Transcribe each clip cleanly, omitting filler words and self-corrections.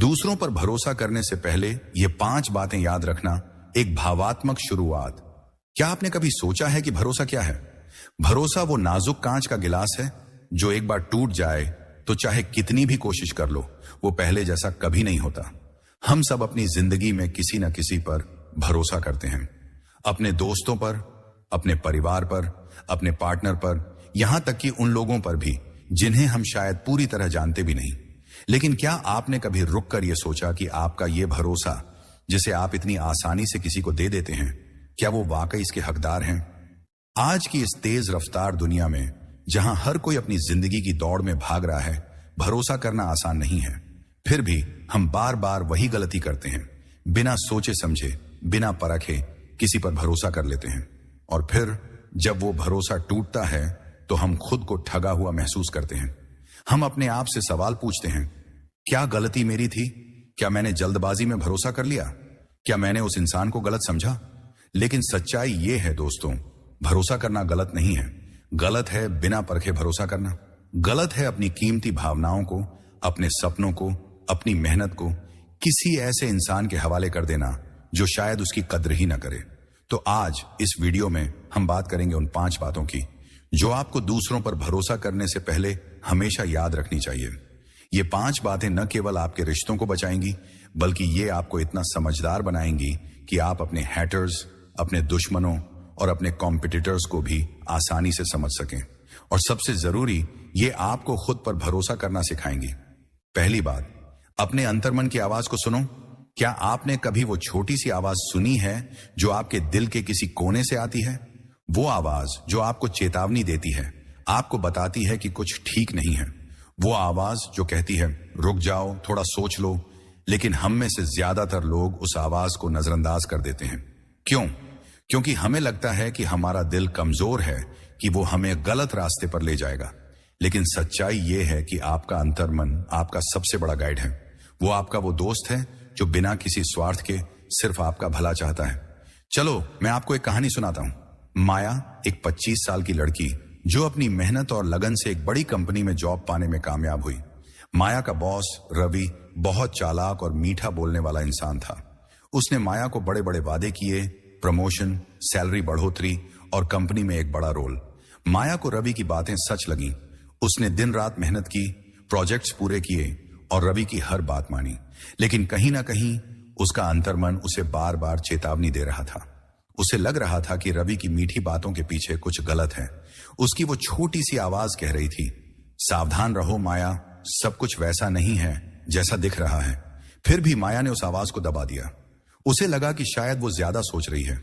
दूसरों पर भरोसा करने से पहले ये 5 बातें याद रखना। एक भावात्मक शुरुआत। क्या आपने कभी सोचा है कि भरोसा क्या है? भरोसा वो नाजुक कांच का गिलास है जो एक बार टूट जाए तो चाहे कितनी भी कोशिश कर लो, वो पहले जैसा कभी नहीं होता। हम सब अपनी जिंदगी में किसी न किसी पर भरोसा करते हैं। अपने दोस्तों पर, अपने परिवार पर, अपने पार्टनर पर, यहां तक कि उन लोगों पर भी जिन्हें हम शायद पूरी तरह जानते भी नहीं। लेकिन क्या आपने कभी रुक कर यह सोचा कि आपका यह भरोसा जिसे आप इतनी आसानी से किसी को दे देते हैं, क्या वो वाकई इसके हकदार हैं? आज की इस तेज रफ्तार दुनिया में जहां हर कोई अपनी जिंदगी की दौड़ में भाग रहा है, भरोसा करना आसान नहीं है। फिर भी हम बार बार वही गलती करते हैं। बिना सोचे समझे, बिना परखे किसी पर भरोसा कर लेते हैं और फिर जब वो भरोसा टूटता है तो हम खुद को ठगा हुआ महसूस करते हैं। हम अपने आप से सवाल पूछते हैं, क्या गलती मेरी थी? क्या मैंने जल्दबाजी में भरोसा कर लिया? क्या मैंने उस इंसान को गलत समझा? लेकिन सच्चाई ये है दोस्तों, भरोसा करना गलत नहीं है। गलत है बिना परखे भरोसा करना। गलत है अपनी कीमती भावनाओं को, अपने सपनों को, अपनी मेहनत को किसी ऐसे इंसान के हवाले कर देना जो शायद उसकी कद्र ही ना करे। तो आज इस वीडियो में हम बात करेंगे उन 5 बातों की जो आपको दूसरों पर भरोसा करने से पहले हमेशा याद रखनी चाहिए। ये 5 बातें न केवल आपके रिश्तों को बचाएंगी, बल्कि ये आपको इतना समझदार बनाएंगी कि आप अपने हैटर्स, अपने दुश्मनों और अपने कॉम्पिटिटर्स को भी आसानी से समझ सकें। और सबसे जरूरी, ये आपको खुद पर भरोसा करना सिखाएंगी। पहली बात, अपने अंतर्मन की आवाज को सुनो। क्या आपने कभी वो छोटी सी आवाज सुनी है जो आपके दिल के किसी कोने से आती है? वो आवाज जो आपको चेतावनी देती है, आपको बताती है कि कुछ ठीक नहीं है। वो आवाज जो कहती है, रुक जाओ, थोड़ा सोच लो। लेकिन हम में से ज्यादातर लोग उस आवाज को नजरअंदाज कर देते हैं। क्यों? क्योंकि हमें लगता है कि हमारा दिल कमजोर है, कि वो हमें गलत रास्ते पर ले जाएगा। लेकिन सच्चाई ये है कि आपका अंतर्मन आपका सबसे बड़ा गाइड है। वो आपका वो दोस्त है जो बिना किसी स्वार्थ के सिर्फ आपका भला चाहता है। चलो मैं आपको एक कहानी सुनाता हूं। माया एक 25 साल की लड़की जो अपनी मेहनत और लगन से एक बड़ी कंपनी में जॉब पाने में कामयाब हुई। माया का बॉस रवि बहुत चालाक और मीठा बोलने वाला इंसान था। उसने माया को बड़े बड़े वादे किए, प्रमोशन, सैलरी बढ़ोतरी और कंपनी में एक बड़ा रोल। माया को रवि की बातें सच लगी। उसने दिन रात मेहनत की, प्रोजेक्ट्स पूरे किए और रवि की हर बात मानी। लेकिन कहीं ना कहीं उसका अंतर्मन उसे बार बार चेतावनी दे रहा था। उसे लग रहा था कि रवि की मीठी बातों के पीछे कुछ गलत है। उसकी वो छोटी सी आवाज कह रही थी, सावधान रहो माया, सब कुछ वैसा नहीं है जैसा दिख रहा है। फिर भी माया ने उस आवाज को दबा दिया। उसे लगा कि शायद वो ज्यादा सोच रही है।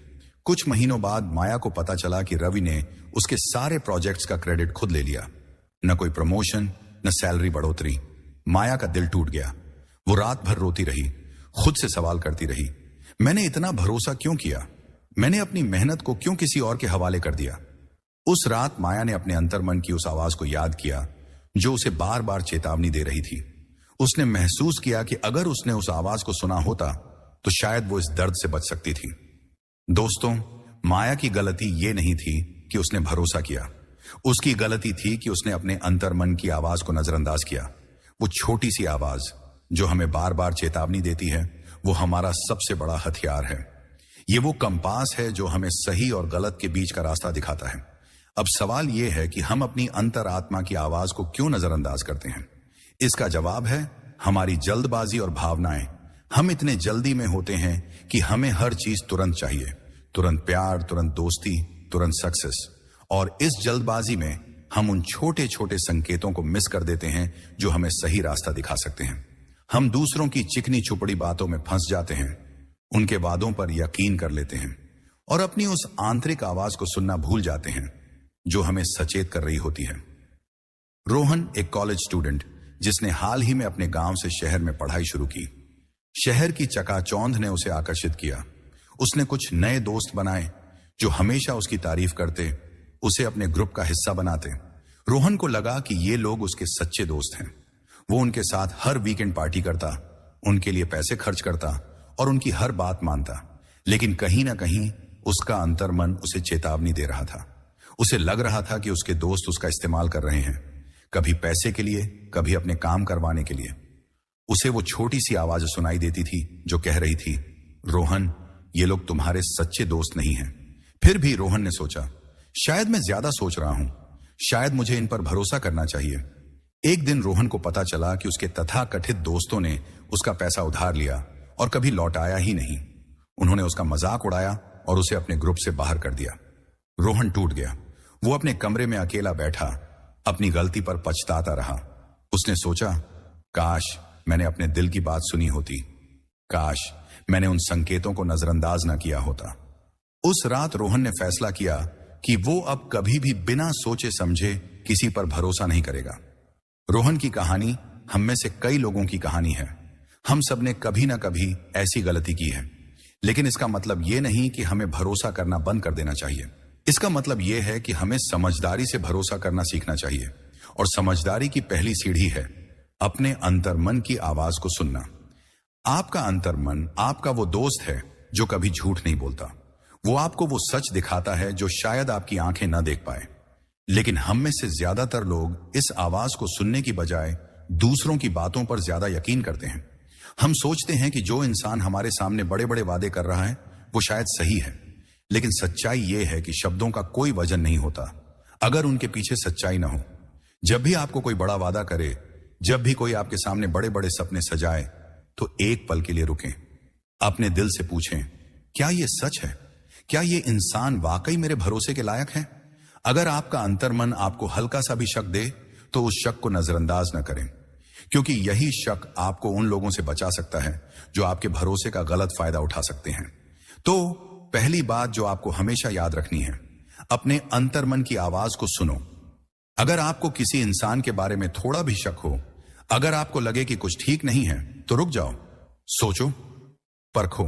कुछ महीनों बाद माया को पता चला कि रवि ने उसके सारे प्रोजेक्ट्स का क्रेडिट खुद ले लिया। न कोई प्रमोशन, न सैलरी बढ़ोतरी। माया का दिल टूट गया। वो रात भर रोती रही, खुद से सवाल करती रही, मैंने इतना भरोसा क्यों किया? मैंने अपनी मेहनत को क्यों किसी और के हवाले कर दिया? उस रात माया ने अपने अंतर्मन की उस आवाज को याद किया जो उसे बार बार चेतावनी दे रही थी। उसने महसूस किया कि अगर उसने उस आवाज को सुना होता तो शायद वो इस दर्द से बच सकती थी। दोस्तों, माया की गलती ये नहीं थी कि उसने भरोसा किया। उसकी गलती थी कि उसने अपने अंतर्मन की आवाज को नजरअंदाज किया। वो छोटी सी आवाज जो हमें बार बार चेतावनी देती है, वो हमारा सबसे बड़ा हथियार है। ये वो कंपास है जो हमें सही और गलत के बीच का रास्ता दिखाता है। अब सवाल यह है कि हम अपनी अंतरात्मा की आवाज को क्यों नजरअंदाज करते हैं? इसका जवाब है हमारी जल्दबाजी और भावनाएं। हम इतने जल्दी में होते हैं कि हमें हर चीज तुरंत चाहिए, तुरंत प्यार, तुरंत दोस्ती, तुरंत सक्सेस। और इस जल्दबाजी में हम उन छोटे छोटे संकेतों को मिस कर देते हैं जो हमें सही रास्ता दिखा सकते हैं। हम दूसरों की चिकनी चुपड़ी बातों में फंस जाते हैं, उनके वादों पर यकीन कर लेते हैं और अपनी उस आंतरिक आवाज को सुनना भूल जाते हैं जो हमें सचेत कर रही होती है। रोहन एक कॉलेज स्टूडेंट जिसने हाल ही में अपने गांव से शहर में पढ़ाई शुरू की। शहर की चकाचौंध ने उसे आकर्षित किया। उसने कुछ नए दोस्त बनाए जो हमेशा उसकी तारीफ करते, उसे अपने ग्रुप का हिस्सा बनाते। रोहन को लगा कि ये लोग उसके सच्चे दोस्त हैं। वो उनके साथ हर वीकेंड पार्टी करता, उनके लिए पैसे खर्च करता और उनकी हर बात मानता। लेकिन कहीं ना कहीं उसका अंतर्मन उसे चेतावनी दे रहा था। उसे लग रहा था कि उसके दोस्त उसका इस्तेमाल कर रहे हैं, कभी पैसे के लिए, कभी अपने काम करवाने के लिए। उसे वो छोटी सी आवाज सुनाई देती थी जो कह रही थी, रोहन, ये लोग तुम्हारे सच्चे दोस्त नहीं हैं। फिर भी रोहन ने सोचा, शायद मैं ज्यादा सोच रहा हूं, शायद मुझे इन पर भरोसा करना चाहिए। एक दिन रोहन को पता चला कि उसके तथाकथित दोस्तों ने उसका पैसा उधार लिया और कभी लौटाया ही नहीं। उन्होंने उसका मजाक उड़ाया और उसे अपने ग्रुप से बाहर कर दिया। रोहन टूट गया। वो अपने कमरे में अकेला बैठा अपनी गलती पर पछताता रहा। उसने सोचा, काश मैंने अपने दिल की बात सुनी होती, काश मैंने उन संकेतों को नजरअंदाज न किया होता। उस रात रोहन ने फैसला किया कि वो अब कभी भी बिना सोचे समझे किसी पर भरोसा नहीं करेगा। रोहन की कहानी हम में से कई लोगों की कहानी है। हम सब ने कभी ना कभी ऐसी गलती की है, लेकिन इसका मतलब यह नहीं कि हमें भरोसा करना बंद कर देना चाहिए। इसका मतलब यह है कि हमें समझदारी से भरोसा करना सीखना चाहिए। और समझदारी की पहली सीढ़ी है अपने अंतर्मन की आवाज को सुनना। आपका अंतर्मन आपका वो दोस्त है जो कभी झूठ नहीं बोलता। वो आपको वो सच दिखाता है जो शायद आपकी आंखें न देख पाए। लेकिन हम में से ज्यादातर लोग इस आवाज को सुनने की बजाय दूसरों की बातों पर ज्यादा यकीन करते हैं। हम सोचते हैं कि जो इंसान हमारे सामने बड़े बड़े वादे कर रहा है वो शायद सही है, लेकिन सच्चाई यह है कि शब्दों का कोई वजन नहीं होता अगर उनके पीछे सच्चाई ना हो। जब भी आपको कोई बड़ा वादा करे, जब भी कोई आपके सामने बड़े बड़े सपने सजाए, तो एक पल के लिए रुकें। अपने दिल से पूछें, क्या यह सच है? क्या यह इंसान वाकई मेरे भरोसे के लायक है? अगर आपका अंतर्मन आपको हल्का सा भी शक दे तो उस शक को नजरअंदाज न करें, क्योंकि यही शक आपको उन लोगों से बचा सकता है जो आपके भरोसे का गलत फायदा उठा सकते हैं। तो पहली बात जो आपको हमेशा याद रखनी है, अपने अंतर्मन की आवाज को सुनो। अगर आपको किसी इंसान के बारे में थोड़ा भी शक हो, अगर आपको लगे कि कुछ ठीक नहीं है, तो रुक जाओ, सोचो, परखो,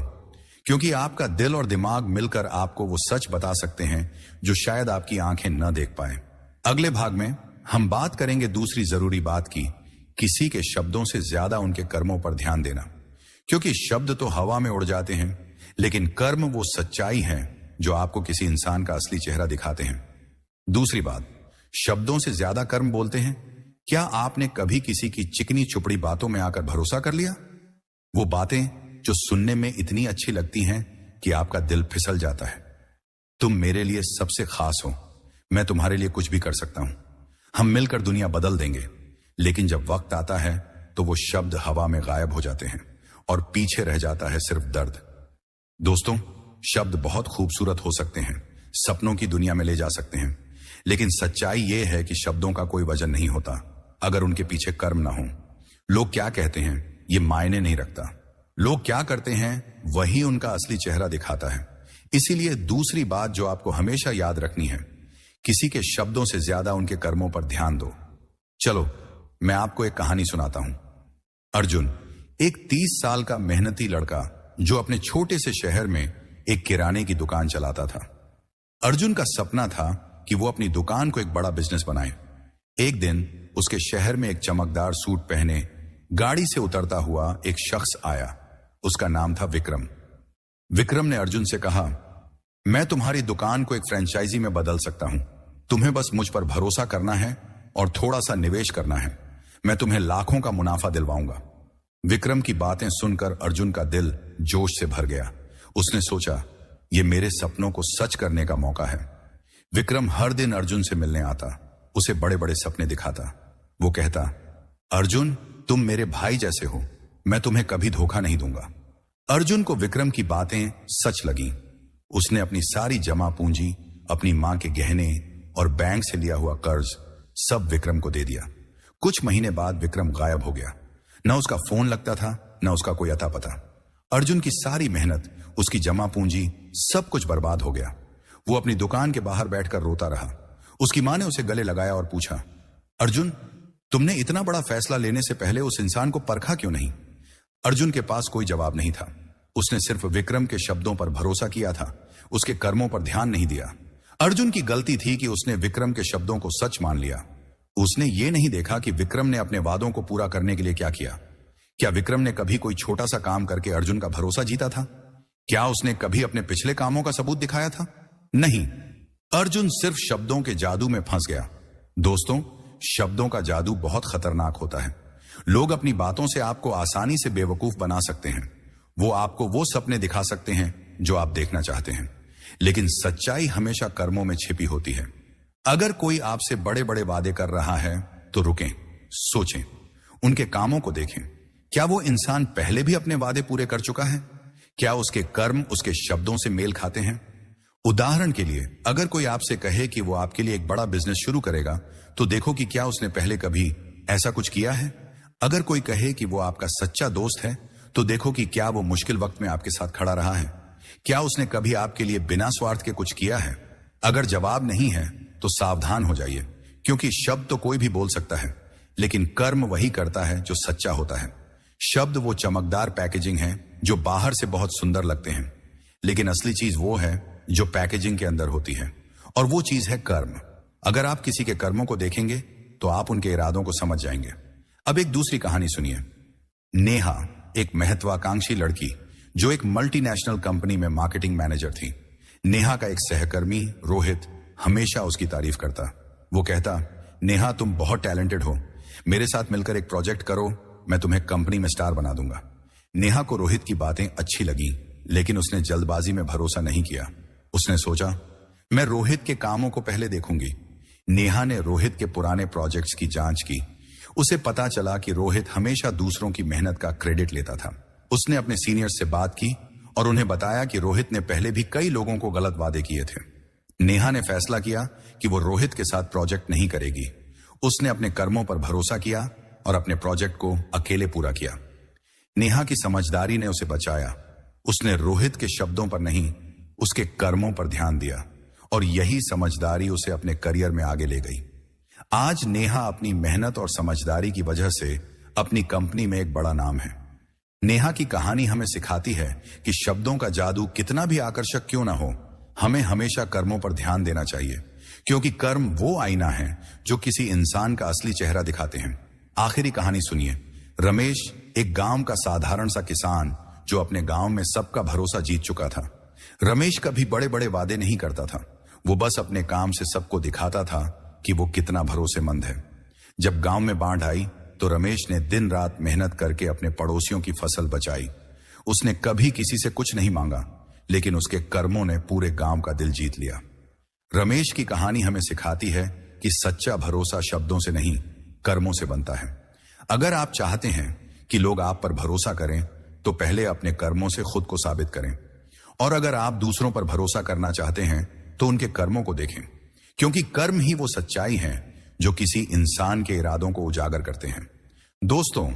क्योंकि आपका दिल और दिमाग मिलकर आपको वो सच बता सकते हैं जो शायद आपकी आंखें न देख पाए। अगले भाग में हम बात करेंगे दूसरी जरूरी बात की, किसी के शब्दों से ज्यादा उनके कर्मों पर ध्यान देना, क्योंकि शब्द तो हवा में उड़ जाते हैं, लेकिन कर्म वो सच्चाई है जो आपको किसी इंसान का असली चेहरा दिखाते हैं। दूसरी बात, शब्दों से ज्यादा कर्म बोलते हैं। क्या आपने कभी किसी की चिकनी चुपड़ी बातों में आकर भरोसा कर लिया? वो बातें जो सुनने में इतनी अच्छी लगती हैं कि आपका दिल फिसल जाता है। तुम मेरे लिए सबसे खास हो, मैं तुम्हारे लिए कुछ भी कर सकता हूं, हम मिलकर दुनिया बदल देंगे। लेकिन जब वक्त आता है तो वो शब्द हवा में गायब हो जाते हैं और पीछे रह जाता है सिर्फ दर्द। दोस्तों, शब्द बहुत खूबसूरत हो सकते हैं, सपनों की दुनिया में ले जा सकते हैं, लेकिन सच्चाई यह है कि शब्दों का कोई वजन नहीं होता अगर उनके पीछे कर्म ना हो। लोग क्या कहते हैं ये मायने नहीं रखता, लोग क्या करते हैं वही उनका असली चेहरा दिखाता है। इसीलिए दूसरी बात जो आपको हमेशा याद रखनी है, किसी के शब्दों से ज्यादा उनके कर्मों पर ध्यान दो। चलो मैं आपको एक कहानी सुनाता हूं। अर्जुन एक 30 साल का मेहनती लड़का जो अपने छोटे से शहर में एक किराने की दुकान चलाता था। अर्जुन का सपना था कि वो अपनी दुकान को एक बड़ा बिजनेस बनाए। एक दिन उसके शहर में एक चमकदार सूट पहने गाड़ी से उतरता हुआ एक शख्स आया। उसका नाम था विक्रम। विक्रम ने अर्जुन से कहा, मैं तुम्हारी दुकान को एक फ्रेंचाइजी में बदल सकता हूं, तुम्हें बस मुझ पर भरोसा करना है और थोड़ा सा निवेश करना है, मैं तुम्हें लाखों का मुनाफा दिलवाऊंगा। विक्रम की बातें सुनकर अर्जुन का दिल जोश से भर गया। उसने सोचा, यह मेरे सपनों को सच करने का मौका है। विक्रम हर दिन अर्जुन से मिलने आता, उसे बड़े बड़े सपने दिखाता। वो कहता, अर्जुन तुम मेरे भाई जैसे हो, मैं तुम्हें कभी धोखा नहीं दूंगा। अर्जुन को विक्रम की बातें सच लगी। उसने अपनी सारी जमा पूंजी, अपनी मां के गहने और बैंक से लिया हुआ कर्ज सब विक्रम को दे दिया। कुछ महीने बाद विक्रम गायब हो गया। न उसका फोन लगता था, न उसका कोई अता पता। अर्जुन की सारी मेहनत, उसकी जमा पूंजी, सब कुछ बर्बाद हो गया। वो अपनी दुकान के बाहर बैठकर रोता रहा। उसकी मां ने उसे गले लगाया और पूछा, अर्जुन तुमने इतना बड़ा फैसला लेने से पहले उस इंसान को परखा क्यों नहीं? अर्जुन के पास कोई जवाब नहीं था। उसने सिर्फ विक्रम के शब्दों पर भरोसा किया था, उसके कर्मों पर ध्यान नहीं दिया। अर्जुन की गलती थी कि उसने विक्रम के शब्दों को सच मान लिया। उसने ये नहीं देखा कि विक्रम ने अपने वादों को पूरा करने के लिए क्या किया। क्या विक्रम ने कभी कोई छोटा सा काम करके अर्जुन का भरोसा जीता था? क्या उसने कभी अपने पिछले कामों का सबूत दिखाया था? नहीं। अर्जुन सिर्फ शब्दों के जादू में फंस गया। दोस्तों, शब्दों का जादू बहुत खतरनाक होता है। लोग अपनी बातों से आपको आसानी से बेवकूफ बना सकते हैं। वो आपको वो सपने दिखा सकते हैं जो आप देखना चाहते हैं, लेकिन सच्चाई हमेशा कर्मों में छिपी होती है। अगर कोई आपसे बड़े बड़े वादे कर रहा है तो रुकें, सोचें, उनके कामों को देखें। क्या वो इंसान पहले भी अपने वादे पूरे कर चुका है? क्या उसके कर्म उसके शब्दों से मेल खाते हैं? उदाहरण के लिए, अगर कोई आपसे कहे कि वो आपके लिए एक बड़ा बिजनेस शुरू करेगा, तो देखो कि क्या उसने पहले कभी ऐसा कुछ किया है। अगर कोई कहे कि वो आपका सच्चा दोस्त है, तो देखो कि क्या वो मुश्किल वक्त में आपके साथ खड़ा रहा है। क्या उसने कभी आपके लिए बिना स्वार्थ के कुछ किया है? अगर जवाब नहीं है तो सावधान हो जाइए, क्योंकि शब्द तो कोई भी बोल सकता है, लेकिन कर्म वही करता है जो सच्चा होता है। शब्द वो चमकदार पैकेजिंग है जो बाहर से बहुत सुंदर लगते हैं, लेकिन असली चीज वो है जो पैकेजिंग के अंदर होती है, और वो चीज है कर्म। अगर आप किसी के कर्मों को देखेंगे तो आप उनके इरादों को समझ जाएंगे। अब एक दूसरी कहानी सुनिए। नेहा एक महत्वाकांक्षी लड़की जो एक मल्टीनेशनल कंपनी में मार्केटिंग मैनेजर थी। नेहा का एक सहकर्मी रोहित हमेशा उसकी तारीफ करता। वो कहता, नेहा तुम बहुत टैलेंटेड हो, मेरे साथ मिलकर एक प्रोजेक्ट करो, मैं तुम्हें कंपनी में स्टार बना दूंगा। नेहा को रोहित की बातें अच्छी लगी, लेकिन उसने जल्दबाजी में भरोसा नहीं किया। उसने सोचा, मैं रोहित के कामों को पहले देखूंगी। नेहा ने रोहित के पुराने प्रोजेक्ट्स की जांच की। उसे पता चला कि रोहित हमेशा दूसरों की मेहनत का क्रेडिट लेता था। उसने अपने सीनियर्स से बात की और उन्हें बताया कि रोहित ने पहले भी कई लोगों को गलत वादे किए थे। नेहा ने फैसला किया कि वो रोहित के साथ प्रोजेक्ट नहीं करेगी। उसने अपने कर्मों पर भरोसा किया और अपने प्रोजेक्ट को अकेले पूरा किया। नेहा की समझदारी ने उसे बचाया। उसने रोहित के शब्दों पर नहीं, उसके कर्मों पर ध्यान दिया, और यही समझदारी उसे अपने करियर में आगे ले गई। आज नेहा अपनी मेहनत और समझदारी की वजह से अपनी कंपनी में एक बड़ा नाम है। नेहा की कहानी हमें सिखाती है कि शब्दों का जादू कितना भी आकर्षक क्यों ना हो, हमें हमेशा कर्मों पर ध्यान देना चाहिए, क्योंकि कर्म वो आईना है जो किसी इंसान का असली चेहरा दिखाते हैं। आखिरी कहानी सुनिए। रमेश एक गांव का साधारण सा किसान जो अपने गांव में सबका भरोसा जीत चुका था। रमेश कभी बड़े बड़े वादे नहीं करता था, वो बस अपने काम से सबको दिखाता था कि वो कितना भरोसेमंद है। जब गांव में बाढ़ आई तो रमेश ने दिन रात मेहनत करके अपने पड़ोसियों की फसल बचाई। उसने कभी किसी से कुछ नहीं मांगा, लेकिन उसके कर्मों ने पूरे गांव का दिल जीत लिया। रमेश की कहानी हमें सिखाती है कि सच्चा भरोसा शब्दों से नहीं, कर्मों से बनता है। अगर आप चाहते हैं कि लोग आप पर भरोसा करें, तो पहले अपने कर्मों से खुद को साबित करें, और अगर आप दूसरों पर भरोसा करना चाहते हैं तो उनके कर्मों को देखें, क्योंकि कर्म ही वो सच्चाई है जो किसी इंसान के इरादों को उजागर करते हैं। दोस्तों,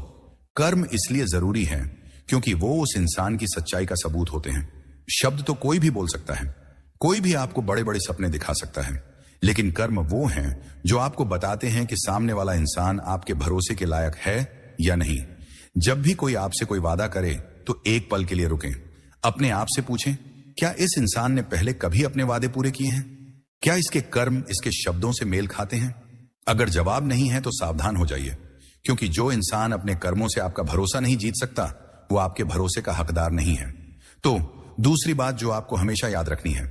कर्म इसलिए जरूरी है क्योंकि वो उस इंसान की सच्चाई का सबूत होते हैं। शब्द तो कोई भी बोल सकता है, कोई भी आपको बड़े बड़े सपने दिखा सकता है, लेकिन कर्म वो हैं जो आपको बताते हैं कि सामने वाला इंसान आपके भरोसे के लायक है या नहीं। जब भी कोई आपसे कोई वादा करे तो एक पल के लिए रुकें, अपने आप से पूछें, क्या इस इंसान ने पहले कभी अपने वादे पूरे किए हैं? क्या इसके कर्म इसके शब्दों से मेल खाते हैं? अगर जवाब नहीं है तो सावधान हो जाइए, क्योंकि जो इंसान अपने कर्मों से आपका भरोसा नहीं जीत सकता, वो आपके भरोसे का हकदार नहीं है। तो दूसरी बात जो आपको हमेशा याद रखनी है,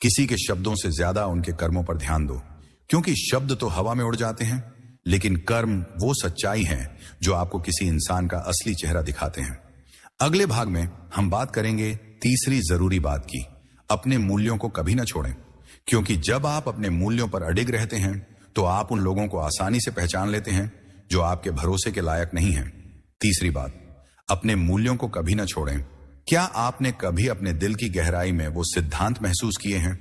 किसी के शब्दों से ज्यादा उनके कर्मों पर ध्यान दो, क्योंकि शब्द तो हवा में उड़ जाते हैं, लेकिन कर्म वो सच्चाई है जो आपको किसी इंसान का असली चेहरा दिखाते हैं। अगले भाग में हम बात करेंगे तीसरी जरूरी बात की, अपने मूल्यों को कभी ना छोड़ें, क्योंकि जब आप अपने मूल्यों पर अडिग रहते हैं तो आप उन लोगों को आसानी से पहचान लेते हैं जो आपके भरोसे के लायक नहीं हैं। तीसरी बात, अपने मूल्यों को कभी ना छोड़ें। क्या आपने कभी अपने दिल की गहराई में वो सिद्धांत महसूस किए हैं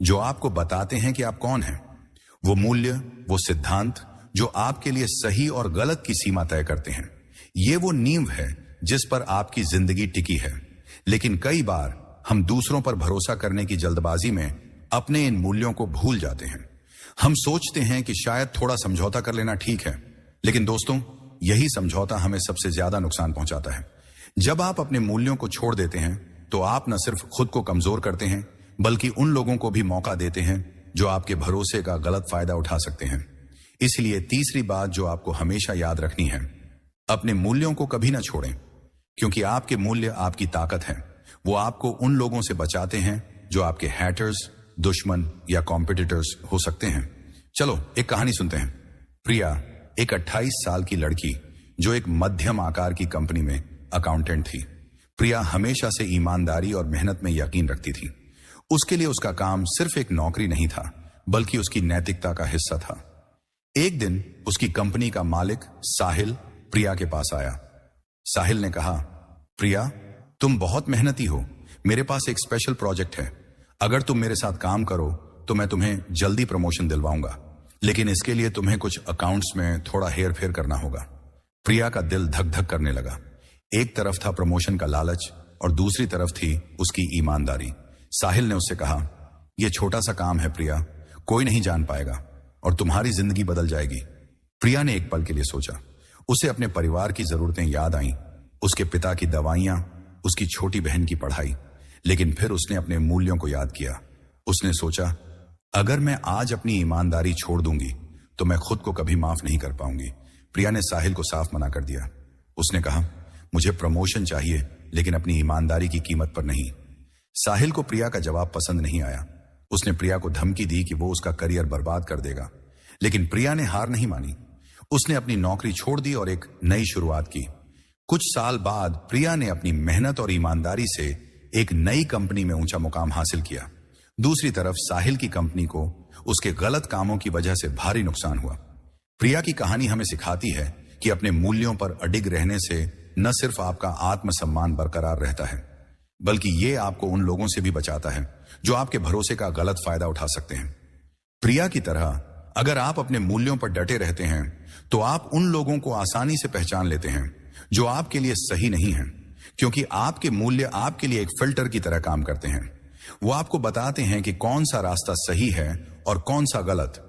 जो आपको बताते हैं कि आप कौन हैं? वो मूल्य, वो सिद्धांत जो आपके लिए सही और गलत की सीमा तय करते हैं। ये वो नींव है जिस पर आपकी जिंदगी टिकी है। लेकिन कई बार हम दूसरों पर भरोसा करने की जल्दबाजी में अपने इन मूल्यों को भूल जाते हैं। हम सोचते हैं कि शायद थोड़ा समझौता कर लेना ठीक है, लेकिन दोस्तों, यही समझौता हमें सबसे ज्यादा नुकसान पहुंचाता है। जब आप अपने मूल्यों को छोड़ देते हैं तो आप न सिर्फ खुद को कमजोर करते हैं, बल्कि उन लोगों को भी मौका देते हैं जो आपके भरोसे का गलत फायदा उठा सकते हैं। इसलिए तीसरी बात जो आपको हमेशा याद रखनी है, अपने मूल्यों को कभी ना छोड़ें, क्योंकि आपके मूल्य आपकी ताकत है। वो आपको उन लोगों से बचाते हैं जो आपके हैटर्स, दुश्मन या कॉम्पिटिटर्स हो सकते हैं। चलो एक कहानी सुनते हैं। प्रिया एक 28 साल की लड़की जो एक मध्यम आकार की कंपनी में अकाउंटेंट थी। प्रिया हमेशा से ईमानदारी और मेहनत में यकीन रखती थी। उसके लिए उसका काम सिर्फ एक नौकरी नहीं था, बल्कि उसकी नैतिकता का हिस्सा था। एक दिन उसकी कंपनी का मालिक साहिल प्रिया के पास आया। साहिल ने कहा, प्रिया, तुम बहुत मेहनती हो। मेरे पास एक स्पेशल प्रोजेक्ट है। अगर तुम मेरे साथ काम करो तो मैं तुम्हें जल्दी प्रमोशन दिलवाऊंगा, लेकिन इसके लिए तुम्हें कुछ अकाउंट्स में थोड़ा हेर फेर करना होगा। प्रिया का दिल धक धक करने लगा। एक तरफ था प्रमोशन का लालच और दूसरी तरफ थी उसकी ईमानदारी। साहिल ने उससे कहा, यह छोटा सा काम है प्रिया, कोई नहीं जान पाएगा और तुम्हारी जिंदगी बदल जाएगी। प्रिया ने एक पल के लिए सोचा। उसे अपने परिवार की जरूरतें याद आईं, उसके पिता की दवाइयां, उसकी छोटी बहन की पढ़ाई। लेकिन फिर उसने अपने मूल्यों को याद किया। उसने सोचा, अगर मैं आज अपनी ईमानदारी छोड़ दूंगी तो मैं खुद को कभी माफ नहीं कर पाऊंगी। प्रिया ने साहिल को साफ मना कर दिया। उसने कहा, मुझे प्रमोशन चाहिए, लेकिन अपनी ईमानदारी की कीमत पर नहीं। साहिल को प्रिया का जवाब पसंद नहीं आया। उसने प्रिया को धमकी दी कि वो उसका करियर बर्बाद कर देगा, लेकिन प्रिया ने हार नहीं मानी। उसने अपनी नौकरी छोड़ दी और एक नई शुरुआत की। कुछ साल बाद प्रिया ने अपनी मेहनत और ईमानदारी से एक नई कंपनी में ऊंचा मुकाम हासिल किया। दूसरी तरफ साहिल की कंपनी को उसके गलत कामों की वजह से भारी नुकसान हुआ। प्रिया की कहानी हमें सिखाती है कि अपने मूल्यों पर अडिग रहने से न सिर्फ आपका आत्मसम्मान बरकरार रहता है, बल्कि ये आपको उन लोगों से भी बचाता है जो आपके भरोसे का गलत फायदा उठा सकते हैं। प्रिया की तरह अगर आप अपने मूल्यों पर डटे रहते हैं तो आप उन लोगों को आसानी से पहचान लेते हैं जो आपके लिए सही नहीं है, क्योंकि आपके मूल्य आपके लिए एक फिल्टर की तरह काम करते हैं। वो आपको बताते हैं कि कौन सा रास्ता सही है और कौन सा गलत।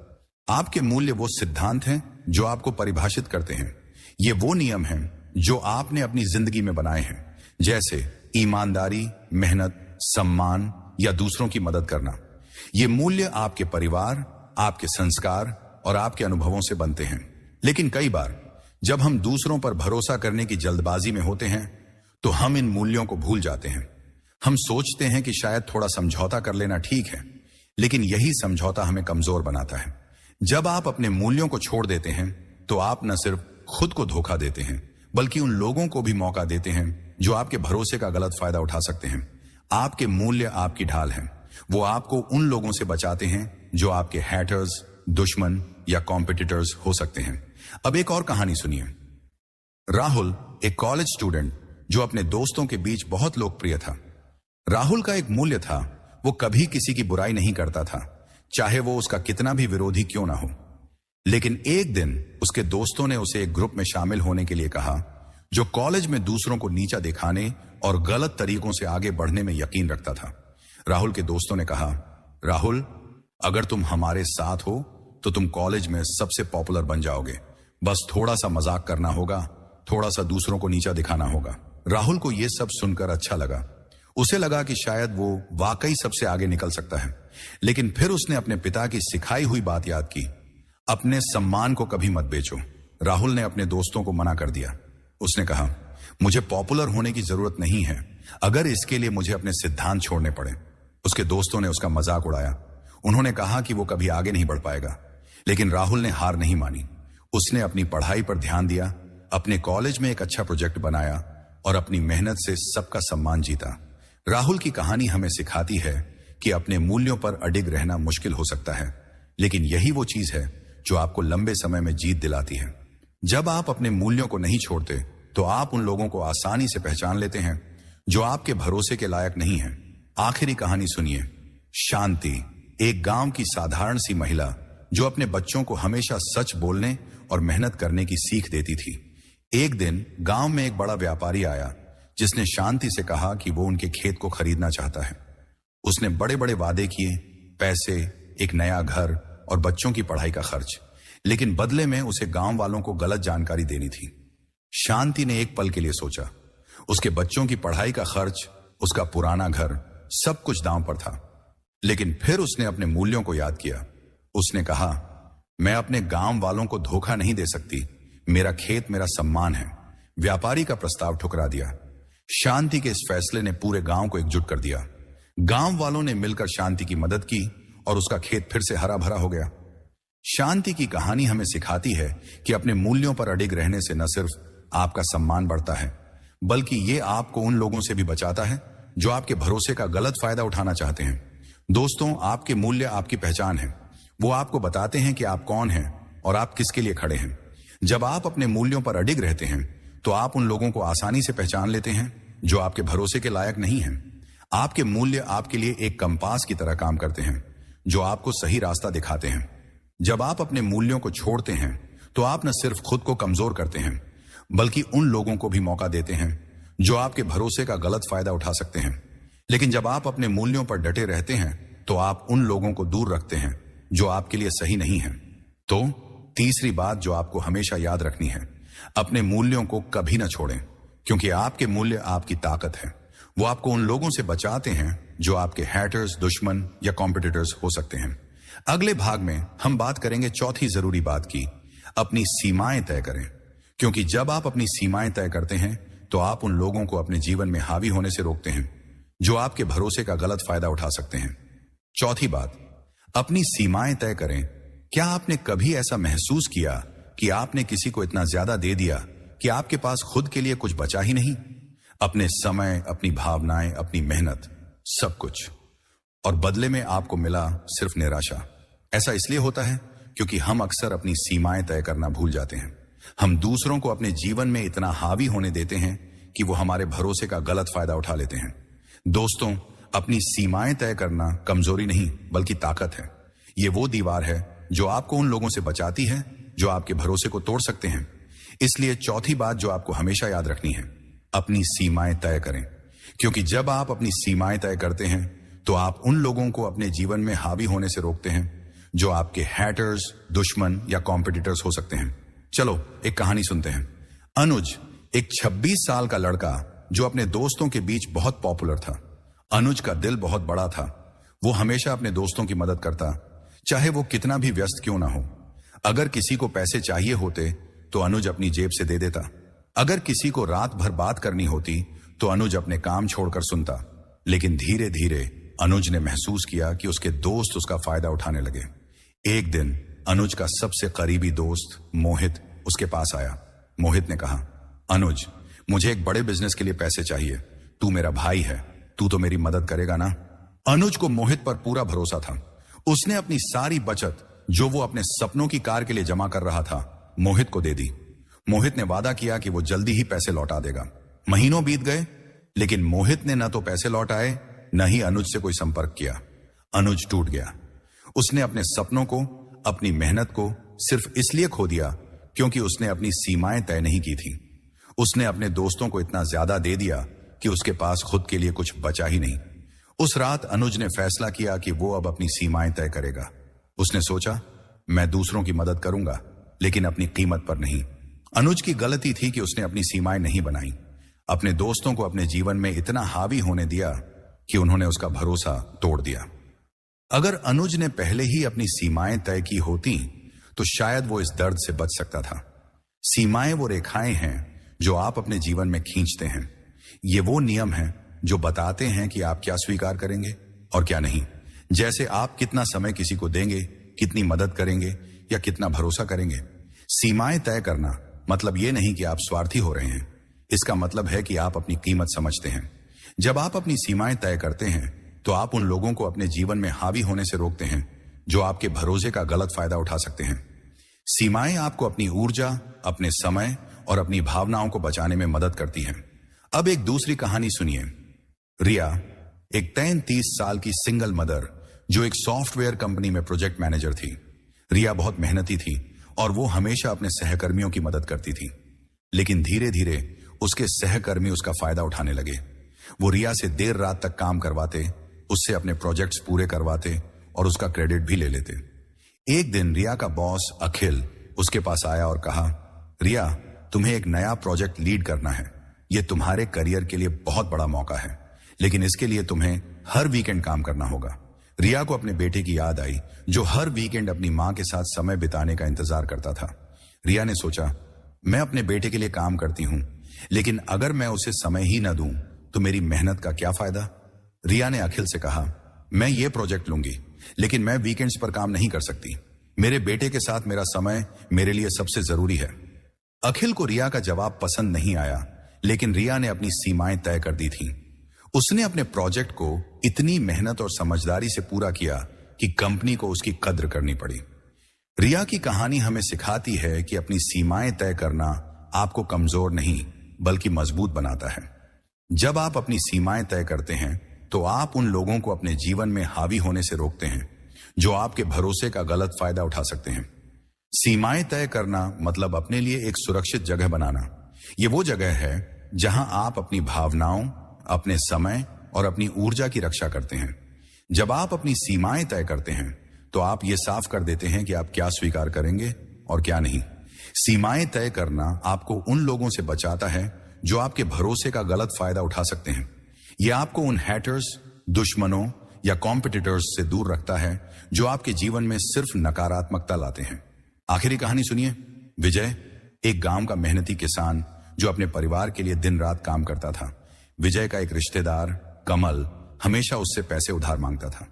आपके मूल्य वो सिद्धांत हैं जो आपको परिभाषित करते हैं। ये वो नियम हैं जो आपने अपनी जिंदगी में बनाए हैं, जैसे ईमानदारी, मेहनत, सम्मान या दूसरों की मदद करना। ये मूल्य आपके परिवार, आपके संस्कार और आपके अनुभवों से बनते हैं। लेकिन कई बार जब हम दूसरों पर भरोसा करने की जल्दबाजी में होते हैं तो हम इन मूल्यों को भूल जाते हैं। हम सोचते हैं कि शायद थोड़ा समझौता कर लेना ठीक है, लेकिन यही समझौता हमें कमजोर बनाता है। जब आप अपने मूल्यों को छोड़ देते हैं तो आप न सिर्फ खुद को धोखा देते हैं, बल्कि उन लोगों को भी मौका देते हैं जो आपके भरोसे का गलत फायदा उठा सकते हैं। आपके मूल्य आपकी ढाल हैं। वो आपको उन लोगों से बचाते हैं जो आपके हैटर्स, दुश्मन या कॉम्पिटिटर्स हो सकते हैं। अब एक और कहानी सुनिए। राहुल एक कॉलेज स्टूडेंट जो अपने दोस्तों के बीच बहुत लोकप्रिय था। राहुल का एक मूल्य था, वो कभी किसी की बुराई नहीं करता था, चाहे वो उसका कितना भी विरोधी क्यों ना हो। लेकिन एक दिन उसके दोस्तों ने उसे एक ग्रुप में शामिल होने के लिए कहा जो कॉलेज में दूसरों को नीचा दिखाने और गलत तरीकों से आगे बढ़ने में यकीन रखता था। राहुल के दोस्तों ने कहा, राहुल, अगर तुम हमारे साथ हो तो तुम कॉलेज में सबसे पॉपुलर बन जाओगे। बस थोड़ा सा मजाक करना होगा, थोड़ा सा दूसरों को नीचा दिखाना होगा। राहुल को यह सब सुनकर अच्छा लगा। उसे लगा कि शायद वो वाकई सबसे आगे निकल सकता है। लेकिन फिर उसने अपने पिता की सिखाई हुई बात याद की, अपने सम्मान को कभी मत बेचो। राहुल ने अपने दोस्तों को मना कर दिया। उसने कहा, मुझे पॉपुलर होने की जरूरत नहीं है, अगर इसके लिए मुझे अपने सिद्धांत छोड़ने पड़े। उसके दोस्तों ने उसका मजाक उड़ाया। उन्होंने कहा कि वो कभी आगे नहीं बढ़ पाएगा, लेकिन राहुल ने हार नहीं मानी। उसने अपनी पढ़ाई पर ध्यान दिया, अपने कॉलेज में एक अच्छा प्रोजेक्ट बनाया और अपनी मेहनत से सबका सम्मान जीता। राहुल की कहानी हमें सिखाती है कि अपने मूल्यों पर अडिग रहना मुश्किल हो सकता है, लेकिन यही वो चीज है जो आपको लंबे समय में जीत दिलाती है। जब आप अपने मूल्यों को नहीं छोड़ते तो आप उन लोगों को आसानी से पहचान लेते हैं जो आपके भरोसे के लायक नहीं है। आखिरी कहानी सुनिए। शांति एक गांव की साधारण सी महिला जो अपने बच्चों को हमेशा सच बोलने और मेहनत करने की सीख देती थी। एक दिन गांव में एक बड़ा व्यापारी आया जिसने शांति से कहा कि वो उनके खेत को खरीदना चाहता है। उसने बड़े बड़े वादे किए, पैसे, एक नया घर और बच्चों की पढ़ाई का खर्च, लेकिन बदले में उसे गांव वालों को गलत जानकारी देनी थी। शांति ने एक पल के लिए सोचा। उसके बच्चों की पढ़ाई का खर्च, उसका पुराना घर, सब कुछ दांव पर था। लेकिन फिर उसने अपने मूल्यों को याद किया। उसने कहा, मैं अपने गांव वालों को धोखा नहीं दे सकती, मेरा खेत मेरा सम्मान है। व्यापारी का प्रस्ताव ठुकरा दिया। शांति के इस फैसले ने पूरे गांव को एकजुट कर दिया। गांव वालों ने मिलकर शांति की मदद की और उसका खेत फिर से हरा भरा हो गया। शांति की कहानी हमें सिखाती है कि अपने मूल्यों पर अडिग रहने से न सिर्फ आपका सम्मान बढ़ता है, बल्कि ये आपको उन लोगों से भी बचाता है जो आपके भरोसे का गलत फायदा उठाना चाहते हैं। दोस्तों, आपके मूल्य आपकी पहचान है। वो आपको बताते हैं कि आप कौन हैं और आप किसके लिए खड़े हैं। जब आप अपने मूल्यों पर अडिग रहते हैं तो आप उन लोगों को आसानी से पहचान लेते हैं जो आपके भरोसे के लायक नहीं हैं। आपके मूल्य आपके लिए एक कंपास की तरह काम करते हैं जो आपको सही रास्ता दिखाते हैं। जब आप अपने मूल्यों को छोड़ते हैं तो आप न सिर्फ खुद को कमजोर करते हैं, बल्कि उन लोगों को भी मौका देते हैं जो आपके भरोसे का गलत फायदा उठा सकते हैं। लेकिन जब आप अपने मूल्यों पर डटे रहते हैं तो आप उन लोगों को दूर रखते हैं जो आपके लिए सही नहीं है। तो तीसरी बात जो आपको हमेशा याद रखनी है, अपने मूल्यों को कभी ना छोड़ें, क्योंकि आपके मूल्य आपकी ताकत है। वो आपको उन लोगों से बचाते हैं जो आपके हैटर्स, दुश्मन या कॉम्पिटिटर्स हो सकते हैं। अगले भाग में हम बात करेंगे चौथी जरूरी बात की, अपनी सीमाएं तय करें। क्योंकि जब आप अपनी सीमाएं तय करते हैं तो आप उन लोगों को अपने जीवन में हावी होने से रोकते हैं जो आपके भरोसे का गलत फायदा उठा सकते हैं। चौथी बात, अपनी सीमाएं तय करें। क्या आपने कभी ऐसा महसूस किया कि आपने किसी को इतना ज्यादा दे दिया कि आपके पास खुद के लिए कुछ बचा ही नहीं? अपने समय, अपनी भावनाएं, अपनी मेहनत, सब कुछ, और बदले में आपको मिला सिर्फ निराशा। ऐसा इसलिए होता है क्योंकि हम अक्सर अपनी सीमाएं तय करना भूल जाते हैं। हम दूसरों को अपने जीवन में इतना हावी होने देते हैं कि वो हमारे भरोसे का गलत फायदा उठा लेते हैं। दोस्तों, अपनी सीमाएं तय करना कमजोरी नहीं बल्कि ताकत है। ये वो दीवार है जो आपको उन लोगों से बचाती है जो आपके भरोसे को तोड़ सकते हैं। इसलिए चौथी बात जो आपको हमेशा याद रखनी है, अपनी सीमाएं तय करें। क्योंकि जब आप अपनी सीमाएं तय करते हैं तो आप उन लोगों को अपने जीवन में हावी होने से रोकते हैं जो आपके हैटर्स, दुश्मन या कॉम्पिटिटर्स हो सकते हैं। चलो एक कहानी सुनते हैं। अनुज एक 26 साल का लड़का जो अपने दोस्तों के बीच बहुत पॉपुलर था। अनुज का दिल बहुत बड़ा था। वो हमेशा अपने दोस्तों की मदद करता, चाहे वो कितना भी व्यस्त क्यों ना हो। अगर किसी को पैसे चाहिए होते तो अनुज अपनी जेब से दे देता। अगर किसी को रात भर बात करनी होती तो अनुज अपने काम छोड़कर सुनता। लेकिन धीरे धीरे अनुज ने महसूस किया कि उसके दोस्त उसका फायदा उठाने लगे। एक दिन अनुज का सबसे करीबी दोस्त मोहित उसके पास आया। मोहित ने कहा, अनुज, मुझे एक बड़े बिजनेस के लिए पैसे चाहिए। तू मेरा भाई है, तू तो मेरी मदद करेगा ना? अनुज को मोहित पर पूरा भरोसा था। उसने अपनी सारी बचत जो वो अपने सपनों की कार के लिए जमा कर रहा था मोहित को दे दी। मोहित ने वादा किया कि वो जल्दी ही पैसे लौटा देगा। महीनों बीत गए, लेकिन मोहित ने न तो पैसे लौटाए न ही अनुज से कोई संपर्क किया। अनुज टूट गया। उसने अपने सपनों को, अपनी मेहनत को सिर्फ इसलिए खो दिया क्योंकि उसने अपनी सीमाएं तय नहीं की थी। उसने अपने दोस्तों को इतना ज्यादा दे दिया कि उसके पास खुद के लिए कुछ बचा ही नहीं। उस रात अनुज ने फैसला किया कि वो अब अपनी सीमाएं तय करेगा। उसने सोचा, मैं दूसरों की मदद करूंगा लेकिन अपनी कीमत पर नहीं। अनुज की गलती थी कि उसने अपनी सीमाएं नहीं बनाई। अपने दोस्तों को अपने जीवन में इतना हावी होने दिया कि उन्होंने उसका भरोसा तोड़ दिया। अगर अनुज ने पहले ही अपनी सीमाएं तय की होती तो शायद वो इस दर्द से बच सकता था। सीमाएं वो रेखाएं हैं जो आप अपने जीवन में खींचते हैं। ये वो नियम हैं जो बताते हैं कि आप क्या स्वीकार करेंगे और क्या नहीं। जैसे आप कितना समय किसी को देंगे, कितनी मदद करेंगे या कितना भरोसा करेंगे। सीमाएं तय करना मतलब ये नहीं कि आप स्वार्थी हो रहे हैं। इसका मतलब है कि आप अपनी कीमत समझते हैं। जब आप अपनी सीमाएं तय करते हैं तो आप उन लोगों को अपने जीवन में हावी होने से रोकते हैं जो आपके भरोसे का गलत फायदा उठा सकते हैं। सीमाएं आपको अपनी ऊर्जा, अपने समय और अपनी भावनाओं को बचाने में मदद करती हैं। अब एक दूसरी कहानी सुनिए। रिया एक 33 साल की सिंगल मदर जो एक सॉफ्टवेयर कंपनी में प्रोजेक्ट मैनेजर थी। रिया बहुत मेहनती थी और वो हमेशा अपने सहकर्मियों की मदद करती थी। लेकिन धीरे धीरे उसके सहकर्मी उसका फायदा उठाने लगे। वो रिया से देर रात तक काम करवाते, उससे अपने प्रोजेक्ट्स पूरे करवाते और उसका क्रेडिट भी ले लेते। एक दिन रिया का बॉस अखिल उसके पास आया और कहा, रिया, तुम्हें एक नया प्रोजेक्ट लीड करना है। यह तुम्हारे करियर के लिए बहुत बड़ा मौका है, लेकिन इसके लिए तुम्हें हर वीकेंड काम करना होगा। रिया को अपने बेटे की याद आई जो हर वीकेंड अपनी मां के साथ समय बिताने का इंतजार करता था। रिया ने सोचा, मैं अपने बेटे के लिए काम करती हूं, लेकिन अगर मैं उसे समय ही न दूं तो मेरी मेहनत का क्या फायदा। रिया ने अखिल से कहा, मैं ये प्रोजेक्ट लूंगी, लेकिन मैं वीकेंड्स पर काम नहीं कर सकती। मेरे बेटे के साथ मेरा समय मेरे लिए सबसे जरूरी है। अखिल को रिया का जवाब पसंद नहीं आया, लेकिन रिया ने अपनी सीमाएं तय कर दी थीं। उसने अपने प्रोजेक्ट को इतनी मेहनत और समझदारी से पूरा किया कि कंपनी को उसकी कद्र करनी पड़ी। रिया की कहानी हमें सिखाती है कि अपनी सीमाएं तय करना आपको कमजोर नहीं बल्कि मजबूत बनाता है। जब आप अपनी सीमाएं तय करते हैं तो आप उन लोगों को अपने जीवन में हावी होने से रोकते हैं जो आपके भरोसे का गलत फायदा उठा सकते हैं। सीमाएं तय करना मतलब अपने लिए एक सुरक्षित जगह बनाना। ये वो जगह है जहां आप अपनी भावनाओं, अपने समय और अपनी ऊर्जा की रक्षा करते हैं। जब आप अपनी सीमाएं तय करते हैं तो आप ये साफ कर देते हैं कि आप क्या स्वीकार करेंगे और क्या नहीं। सीमाएं तय करना आपको उन लोगों से बचाता है जो आपके भरोसे का गलत फायदा उठा सकते हैं। यह आपको उन हैटर्स, दुश्मनों या कॉम्पिटिटर्स से दूर रखता है जो आपके जीवन में सिर्फ नकारात्मकता लाते हैं। आखिरी कहानी सुनिए। विजय एक गांव का मेहनती किसान जो अपने परिवार के लिए दिन रात काम करता था। विजय का एक रिश्तेदार कमल हमेशा उससे पैसे उधार मांगता था।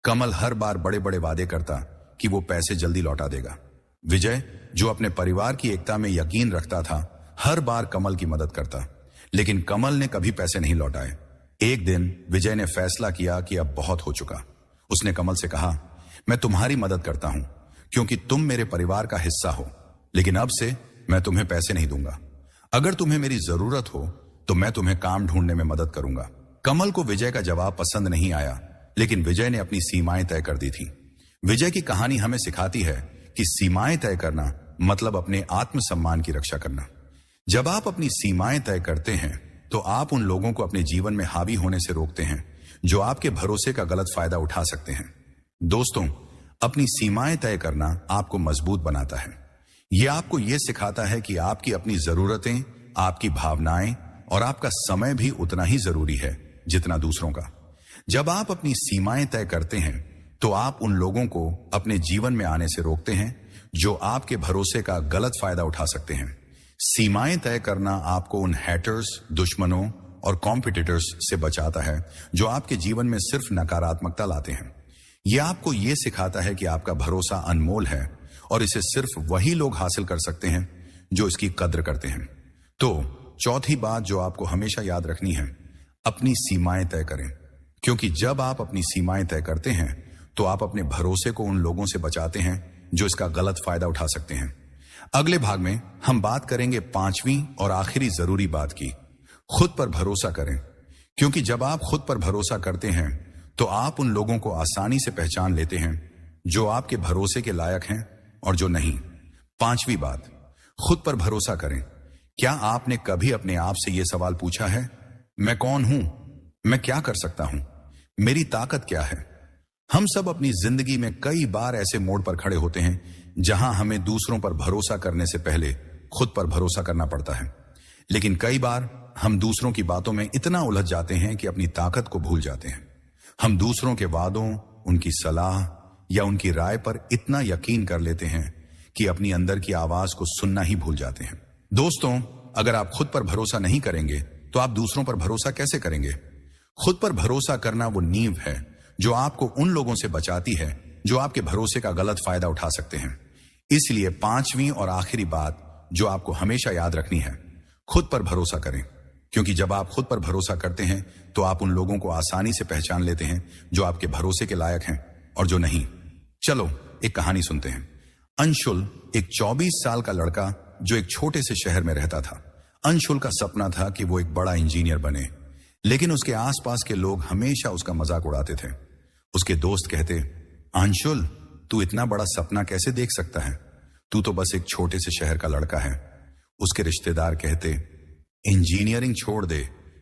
कमल हर बार बड़े बड़े वादे करता कि वो पैसे जल्दी लौटा देगा। विजय, जो अपने परिवार की एकता में यकीन रखता था, हर बार कमल की मदद करता, लेकिन कमल ने कभी पैसे नहीं लौटाए। एक दिन विजय ने फैसला किया कि अब बहुत हो चुका। उसने कमल से कहा, मैं तुम्हारी मदद करता हूं क्योंकि तुम मेरे परिवार का हिस्सा हो, लेकिन अब से मैं तुम्हें पैसे नहीं दूंगा। अगर तुम्हें मेरी जरूरत हो तो मैं तुम्हें काम ढूंढने में मदद करूंगा। कमल को विजय का जवाब पसंद नहीं आया, लेकिन विजय ने अपनी सीमाएं तय कर दी थी। विजय की कहानी हमें सिखाती है कि सीमाएं तय करना मतलब अपने आत्मसम्मान की रक्षा करना। जब आप अपनी सीमाएं तय करते हैं तो आप उन लोगों को अपने जीवन में हावी होने से रोकते हैं जो आपके भरोसे का गलत फायदा उठा सकते हैं। दोस्तों, अपनी सीमाएं तय करना आपको मजबूत बनाता है। यह आपको यह सिखाता है कि आपकी अपनी जरूरतें, आपकी भावनाएं और आपका समय भी उतना ही जरूरी है जितना दूसरों का। जब आप अपनी सीमाएं तय करते हैं तो आप उन लोगों को अपने जीवन में आने से रोकते हैं जो आपके भरोसे का गलत फायदा उठा सकते हैं। सीमाएं तय करना आपको उन हैटर्स, दुश्मनों और कॉम्पिटिटर्स से बचाता है जो आपके जीवन में सिर्फ नकारात्मकता लाते हैं। यह आपको यह सिखाता है कि आपका भरोसा अनमोल है और इसे सिर्फ वही लोग हासिल कर सकते हैं जो इसकी कद्र करते हैं। तो चौथी बात जो आपको हमेशा याद रखनी है, अपनी सीमाएं तय करें, क्योंकि जब आप अपनी सीमाएं तय करते हैं तो आप अपने भरोसे को उन लोगों से बचाते हैं जो इसका गलत फायदा उठा सकते हैं। अगले भाग में हम बात करेंगे पांचवी और आखिरी जरूरी बात की, खुद पर भरोसा करें, क्योंकि जब आप खुद पर भरोसा करते हैं तो आप उन लोगों को आसानी से पहचान लेते हैं जो आपके भरोसे के लायक हैं और जो नहीं। पांचवी बात, खुद पर भरोसा करें। क्या आपने कभी अपने आप से यह सवाल पूछा है, मैं कौन हूं, मैं क्या कर सकता हूं, मेरी ताकत क्या है? हम सब अपनी जिंदगी में कई बार ऐसे मोड़ पर खड़े होते हैं जहां हमें दूसरों पर भरोसा करने से पहले खुद पर भरोसा करना पड़ता है। लेकिन कई बार हम दूसरों की बातों में इतना उलझ जाते हैं कि अपनी ताकत को भूल जाते हैं। हम दूसरों के वादों, उनकी सलाह या उनकी राय पर इतना यकीन कर लेते हैं कि अपनी अंदर की आवाज को सुनना ही भूल जाते हैं। दोस्तों, अगर आप खुद पर भरोसा नहीं करेंगे तो आप दूसरों पर भरोसा कैसे करेंगे? खुद पर भरोसा करना वो नींव है जो आपको उन लोगों से बचाती है जो आपके भरोसे का गलत फायदा उठा सकते हैं। इसलिए पांचवी और आखिरी बात जो आपको हमेशा याद रखनी है, खुद पर भरोसा करें, क्योंकि जब आप खुद पर भरोसा करते हैं तो आप उन लोगों को आसानी से पहचान लेते हैं जो आपके भरोसे के लायक हैं और जो नहीं। चलो एक कहानी सुनते हैं। अंशुल एक 24 साल का लड़का जो एक छोटे से शहर में रहता था। अंशुल का सपना था कि वो एक बड़ा इंजीनियर बने, लेकिन उसके आसपास के लोग हमेशा उसका मजाक उड़ाते थे। उसके दोस्त कहते, अंशुल, तू इतना बड़ा सपना कैसे देख सकता है? तू तो बस एक छोटे से शहर का लड़का है। उसके रिश्तेदार कहते, इंजीनियरिंग छोड़ दे,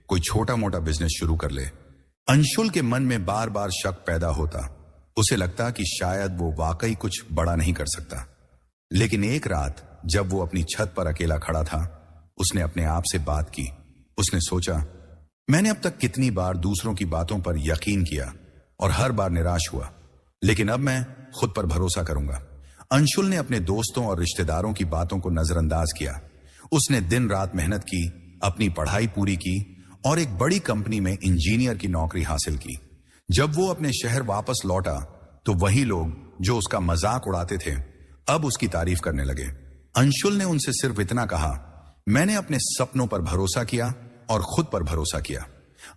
कोई छोटा मोटा बिजनेस शुरू कर ले। अंशुल के मन में बार बार शक पैदा होता। उसे लगता कि शायद वो वाकई कुछ बड़ा नहीं कर सकता। लेकिन एक रात जब वो अपनी छत पर अकेला खड़ा था, उसने अपने आप से बात की। उसने सोचा, मैंने अब तक कितनी बार दूसरों की बातों पर यकीन किया और हर बार निराश हुआ, लेकिन अब मैं खुद पर भरोसा करूंगा। अंशुल ने अपने दोस्तों और रिश्तेदारों की बातों को नजरअंदाज किया। उसने दिन रात मेहनत की, अपनी पढ़ाई पूरी की और एक बड़ी कंपनी में इंजीनियर की नौकरी हासिल की। जब वो अपने शहर वापस लौटा तो वही लोग जो उसका मजाक उड़ाते थे अब उसकी तारीफ करने लगे। अंशुल ने उनसे सिर्फ इतना कहा, मैंने अपने सपनों पर भरोसा किया और खुद पर भरोसा किया।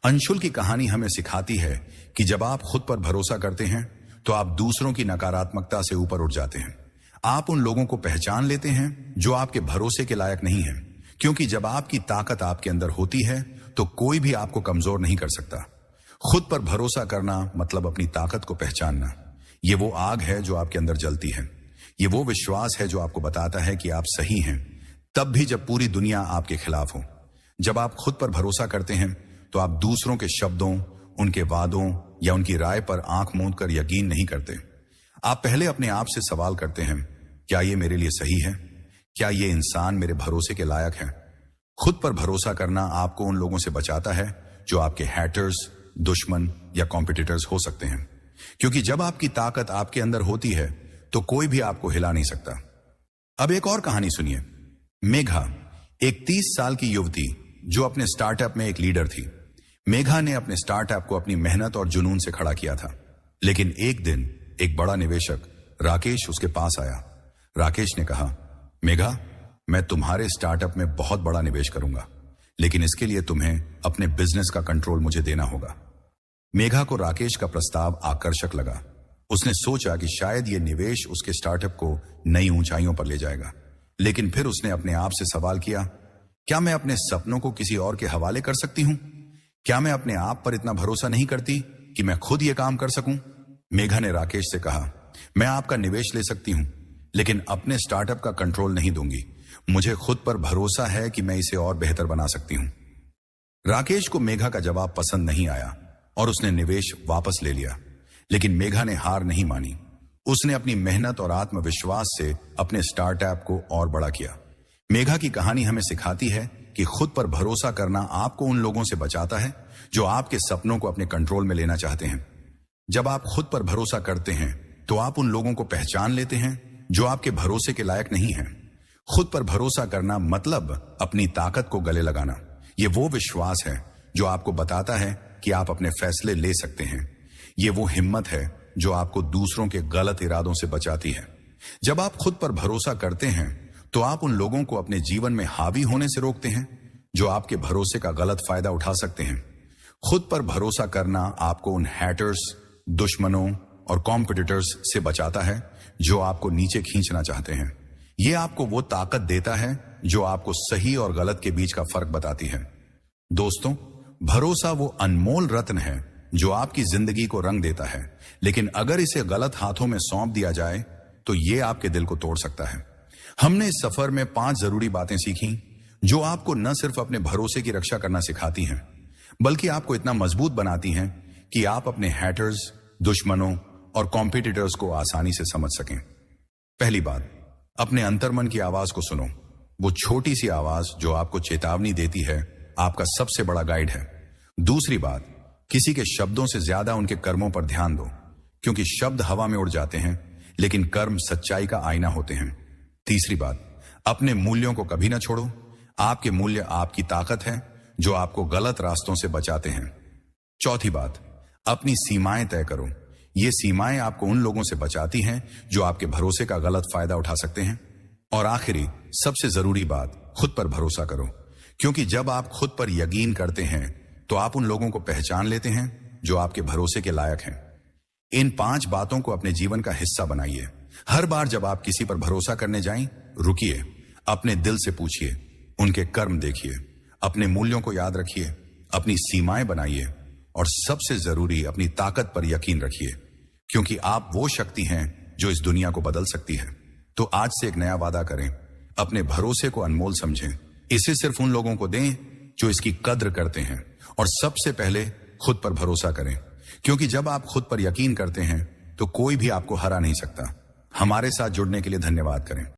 अंशुल की कहानी हमें सिखाती है कि जब आप खुद पर भरोसा करते हैं तो आप दूसरों की नकारात्मकता से ऊपर उठ जाते हैं। आप उन लोगों को पहचान लेते हैं जो आपके भरोसे के लायक नहीं है, क्योंकि जब आपकी ताकत आपके अंदर होती है तो कोई भी आपको कमजोर नहीं कर सकता। खुद पर भरोसा करना मतलब अपनी ताकत को पहचानना। ये वो आग है जो आपके अंदर जलती है। ये वो विश्वास है जो आपको बताता है कि आप सही हैं, तब भी जब पूरी दुनिया आपके खिलाफ हो। जब आप खुद पर भरोसा करते हैं तो आप दूसरों के शब्दों, उनके वादों या उनकी राय पर आंख मूंद कर यकीन नहीं करते। आप पहले अपने आप से सवाल करते हैं, क्या ये मेरे लिए सही है? क्या ये इंसान मेरे भरोसे के लायक है? खुद पर भरोसा करना आपको उन लोगों से बचाता है जो आपके हैटर्स, दुश्मन या कॉम्पिटिटर्स हो सकते हैं, क्योंकि जब आपकी ताकत आपके अंदर होती है तो कोई भी आपको हिला नहीं सकता। अब एक और कहानी सुनिए। मेघा एक 30 साल की युवती जो अपने स्टार्टअप में एक लीडर थी। मेघा ने अपने स्टार्टअप को अपनी मेहनत और जुनून से खड़ा किया था, लेकिन एक दिन एक बड़ा निवेशक राकेश उसके पास आया। राकेश ने कहा, मेघा, मैं तुम्हारे स्टार्टअप में बहुत बड़ा निवेश करूंगा, लेकिन इसके लिए तुम्हें अपने बिजनेस का कंट्रोल मुझे देना होगा। मेघा को राकेश का प्रस्ताव आकर्षक लगा। उसने सोचा कि शायद ये निवेश उसके स्टार्टअप को नई ऊंचाइयों पर ले जाएगा, लेकिन फिर उसने अपने आप से सवाल किया, क्या मैं अपने सपनों को किसी और के हवाले कर सकती हूं? क्या मैं अपने आप पर इतना भरोसा नहीं करती कि मैं खुद ये काम कर सकूं? मेघा ने राकेश से कहा, मैं आपका निवेश ले सकती हूं, लेकिन अपने स्टार्टअप का कंट्रोल नहीं दूंगी। मुझे खुद पर भरोसा है कि मैं इसे और बेहतर बना सकती हूं। राकेश को मेघा का जवाब पसंद नहीं आया और उसने निवेश वापस ले लिया, लेकिन मेघा ने हार नहीं मानी। उसने अपनी मेहनत और आत्मविश्वास से अपने स्टार्टअप को और बड़ा किया। मेघा की कहानी हमें सिखाती है कि खुद पर भरोसा करना आपको उन लोगों से बचाता है जो आपके सपनों को अपने कंट्रोल में लेना चाहते हैं। जब आप खुद पर भरोसा करते हैं तो आप उन लोगों को पहचान लेते हैं जो आपके भरोसे के लायक नहीं हैं। खुद पर भरोसा करना मतलब अपनी ताकत को गले लगाना। ये वो विश्वास है जो आपको बताता है कि आप अपने फैसले ले सकते हैं। ये वो हिम्मत है जो आपको दूसरों के गलत इरादों से बचाती है। जब आप खुद पर भरोसा करते हैं तो आप उन लोगों को अपने जीवन में हावी होने से रोकते हैं जो आपके भरोसे का गलत फायदा उठा सकते हैं। खुद पर भरोसा करना आपको उन हैटर्स, दुश्मनों और कॉम्पिटिटर्स से बचाता है जो आपको नीचे खींचना चाहते हैं। यह आपको वो ताकत देता है जो आपको सही और गलत के बीच का फर्क बताती है। दोस्तों, भरोसा वो अनमोल रत्न है जो आपकी जिंदगी को रंग देता है, लेकिन अगर इसे गलत हाथों में सौंप दिया जाए तो ये आपके दिल को तोड़ सकता है। हमने इस सफर में 5 जरूरी बातें सीखी जो आपको न सिर्फ अपने भरोसे की रक्षा करना सिखाती हैं, बल्कि आपको इतना मजबूत बनाती हैं कि आप अपने हैटर्स, दुश्मनों और कॉम्पिटिटर्स को आसानी से समझ सकें। पहली बात, अपने अंतर्मन की आवाज को सुनो। वो छोटी सी आवाज जो आपको चेतावनी देती है आपका सबसे बड़ा गाइड है। दूसरी बात, किसी के शब्दों से ज्यादा उनके कर्मों पर ध्यान दो, क्योंकि शब्द हवा में उड़ जाते हैं लेकिन कर्म सच्चाई का आईना होते हैं। तीसरी बात, अपने मूल्यों को कभी ना छोड़ो। आपके मूल्य आपकी ताकत है जो आपको गलत रास्तों से बचाते हैं। चौथी बात, अपनी सीमाएं तय करो। ये सीमाएं आपको उन लोगों से बचाती हैं जो आपके भरोसे का गलत फायदा उठा सकते हैं। और आखिरी, सबसे जरूरी बात, खुद पर भरोसा करो, क्योंकि जब आप खुद पर यकीन करते हैं तो आप उन लोगों को पहचान लेते हैं जो आपके भरोसे के लायक हैं। इन 5 बातों को अपने जीवन का हिस्सा बनाइए। हर बार जब आप किसी पर भरोसा करने जाएं, रुकिए, अपने दिल से पूछिए, उनके कर्म देखिए, अपने मूल्यों को याद रखिए, अपनी सीमाएं बनाइए और सबसे जरूरी, अपनी ताकत पर यकीन रखिए, क्योंकि आप वो शक्ति हैं जो इस दुनिया को बदल सकती है। तो आज से एक नया वादा करें, अपने भरोसे को अनमोल समझें। इसे सिर्फ उन लोगों को दें जो इसकी कद्र करते हैं, और सबसे पहले खुद पर भरोसा करें, क्योंकि जब आप खुद पर यकीन करते हैं तो कोई भी आपको हरा नहीं सकता। हमारे साथ जुड़ने के लिए धन्यवाद करें।